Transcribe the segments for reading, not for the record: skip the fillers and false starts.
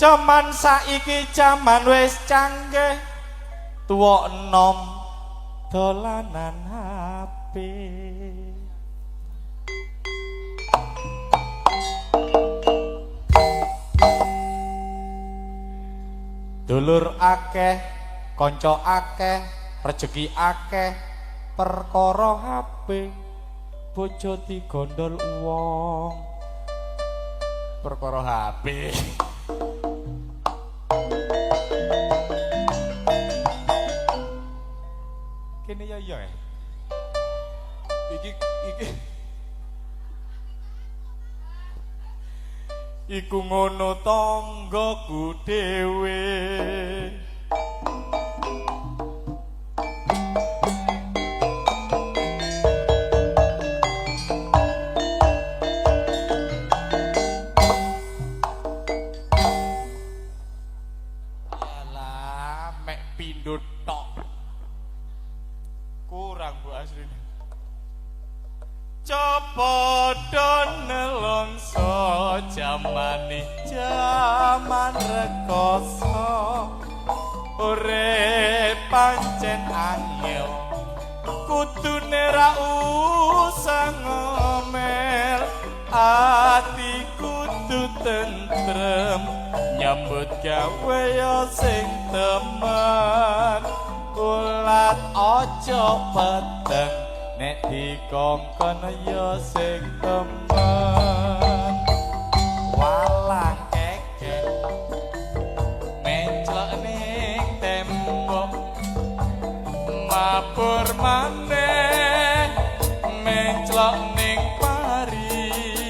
Jaman saiki jaman wis canggih, tuwa enom dolanan HP. Dulur akeh, kanca akeh, rejeki akeh, perkara HP. Bojo digondol wong perkara HP. Kene ya ya. Iki iku ngono tanggaku dhewe. Yalah mek pindho tok. Kurang Bu Asrin. Coba nelongso jaman rekoso urip pancen angel kudune ra usah ngomel ati kudu tentrem nyambut gawe yo sing temen kulat aja peteng nek dikongkon ya sing temen walah keke menclok ning tembok mabur maneh menclok ning pari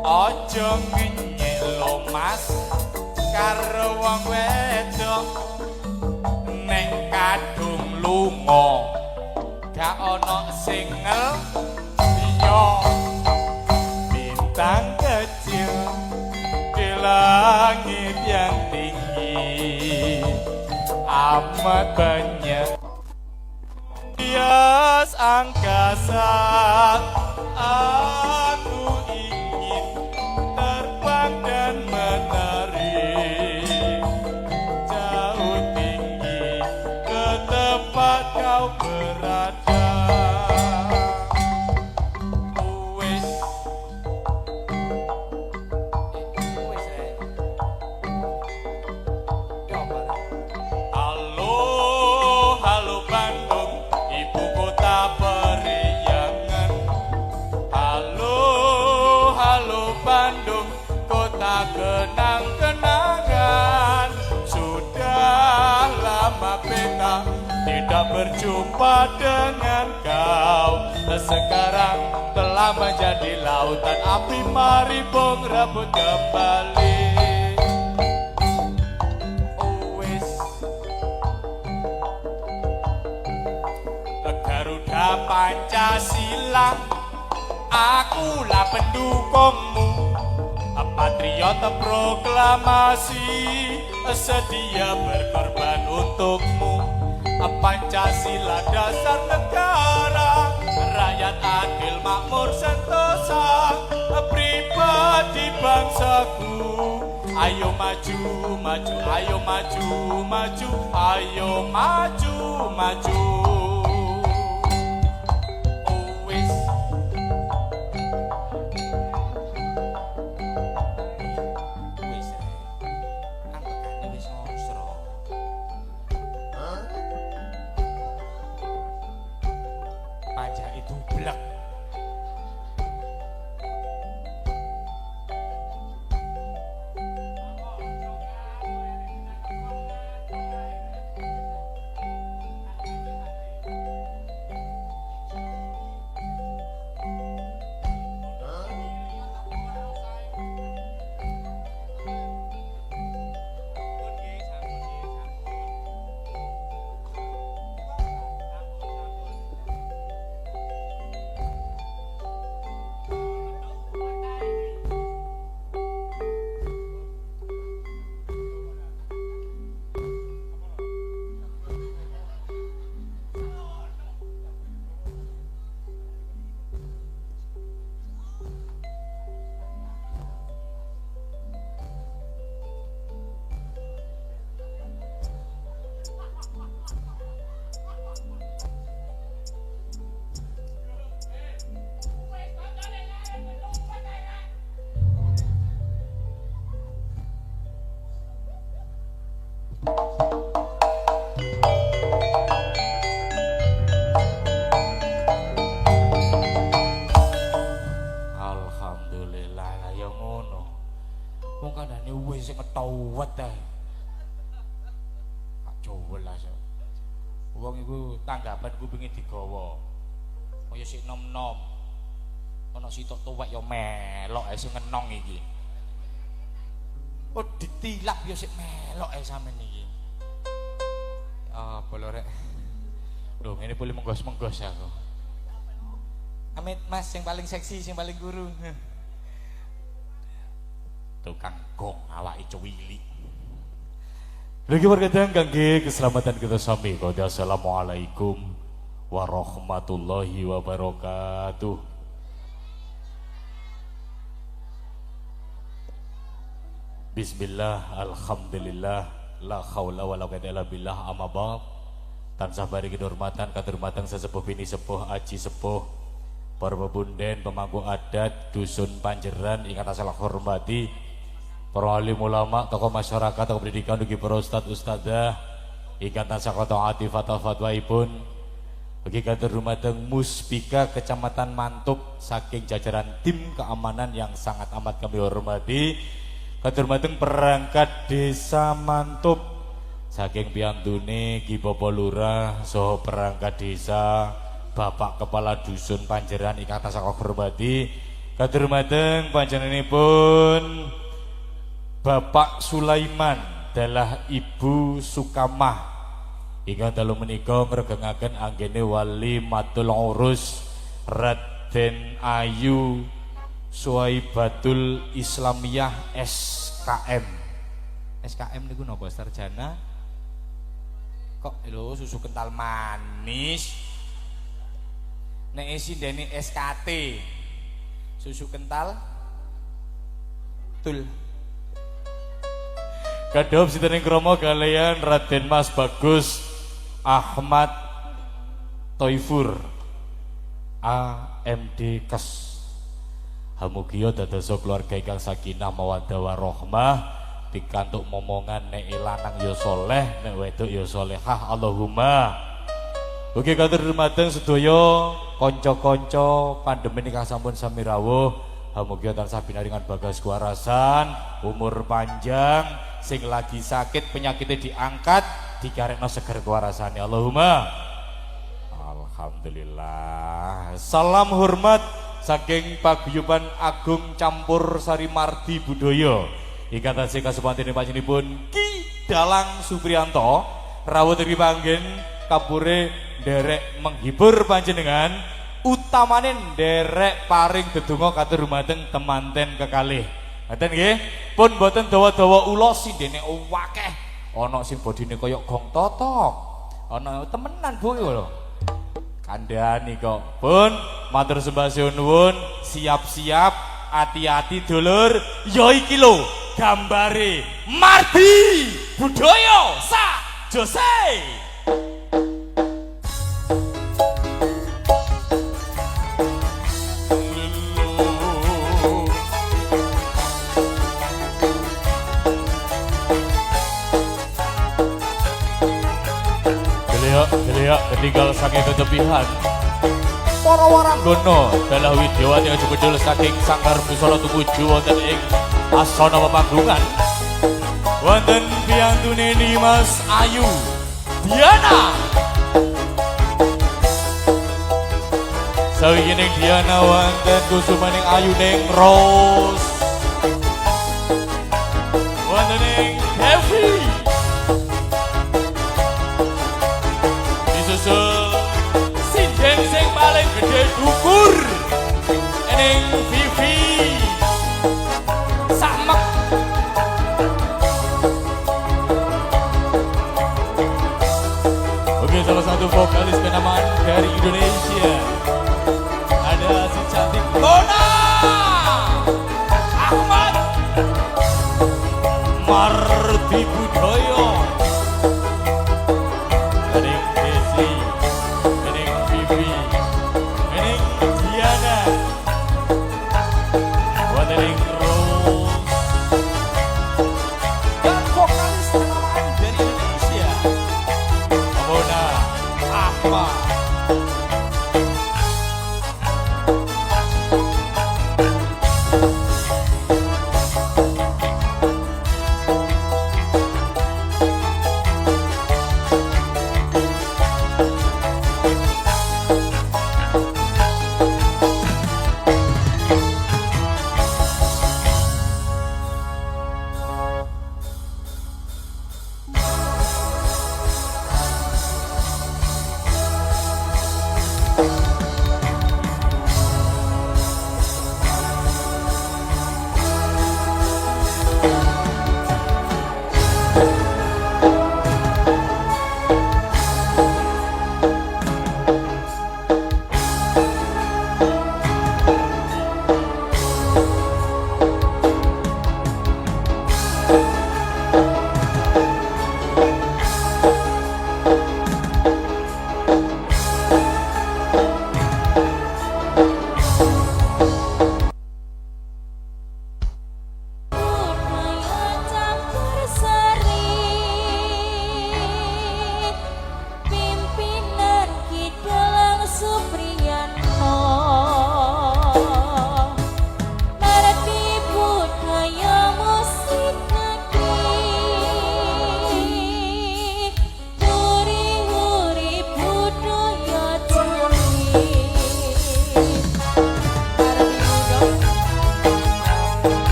aja ngenyek lo mas karo wong wedok nek kadung lunga gak ono single yo bintang kecil di langit yang tinggi amat banyak hias angkasa aku ingin terbang dan menari jauh tinggi ke tempat kau berada. Kenang-kenangan sudah lama beta tidak berjumpa dengan kau. Sekarang telah menjadi lautan api, mari bong rebut kembali. Wis Garuda Pancasila, akulah pendukungmu. Patriot proklamasi sedia berkorban untukmu. Pancasila dasar negara, rakyat adil makmur sentosa, pribadi bangsaku. Ayo maju, maju, ayo maju, maju, ayo maju, maju. Wong kandhane wis sing ketowet ae. Kak jelas. Wong iku tanggapan kupinge digawa. Kaya sik nom-nom. Ana sitok tuwek ya melok ae sing ngenong iki. Oh ditilap ya sik melok ae sampean iki. Apa lho rek? Lho ngene boleh menggos-menggos aku. Amit Mas yang paling seksi, yang paling guru. Tukang gong awake cuwili. Lagi berkata kangge keselamatan kita sami. Assalamualaikum warahmatullahi wabarakatuh. Bismillah, alhamdulillah, la khawla wa la quwwata illa billah, amma ba'd. Tansah bari kehormatan katurmatan sesepuh bini sepuh aji sepuh para pebunden pemangku adat dusun Panjeran ingkang tansah hormati para alim ulama tokoh masyarakat tokoh pendidikan ugi para ustadz ustadzah ingkang tansah taati fatwa-fatwaipun ugi katurmatan Muspika Kecamatan Mantuk saking jajaran tim keamanan yang sangat amat kami hormati. Katurmatan perangkat desa Mantup saking piyantune Ki Bapak Lurah saha perangkat desa Bapak Kepala Dusun Panjeran ingkang tansah hormati. Katurmatan panjenenganipun Bapak Sulaiman dalah Ibu Sukamah ingkang dalu menika ngregengaken anggene wali matul urus Raden Ayu Suwaibatul Islamiyah SKM. SKM niku napa sarjana? Kok lho susu kental manis. Nek sindene SKT. Susu kental tul. Kadhop sinten krama kalian Raden Mas Bagus Ahmad Toifur AMD Kes. Hamugia dadosa keluarga ingkang sakinah mawaddah warahmah pikantuk momongan nek lanang ya saleh nek wedok ya salehah Allahumma. Ugi katurmatan sedaya kanca-kanca pandemi ingkang sampun sami rawuh hamugia tansah pinaringan bagas kuwarasan umur panjang sing lagi sakit penyakitnya diangkat digarekno seger kuwarasane Allahumma. Alhamdulillah. Salam hormat saking paguyuban Agung Campur Sari Mardi Budaya ingkang tansah kasepantene panjenenganipun Ki Dalang Supriyanto rawuh dipanggen kapure nderek menghibur panjenengan utamane nderek paring dedonga katurmateng temanten kekalih. Ngoten nggih, pun boten dawa-dawa ula sindene akeh. Ana sing bodine kaya gong totok. Ana temenan Bu lho. Kandhani kok. Pun matur sembah nuwun, siap-siap, hati-hati dulur. Ya iki lho gambare Mardi Budaya Sak Jose. Geliak ketinggal saking ketepihan para waranggono dalah widyawati aja bedul saking sangkar busana tumuju wonten ing asana pepanggungan wonten piyantune Dimas Ayu Diana sawijining Diana wonten kusumaning Ayu ning Rose wonten ing Devi sinden sing paling gede dukur ening Vivi samek oke salah satu vokalis kenamaan dari Indonesia ada si cantik Mona Ahmad Mardi Budaya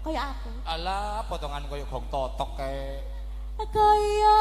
kaya aku. Alah, potongan koyo gong totok kae. Kaya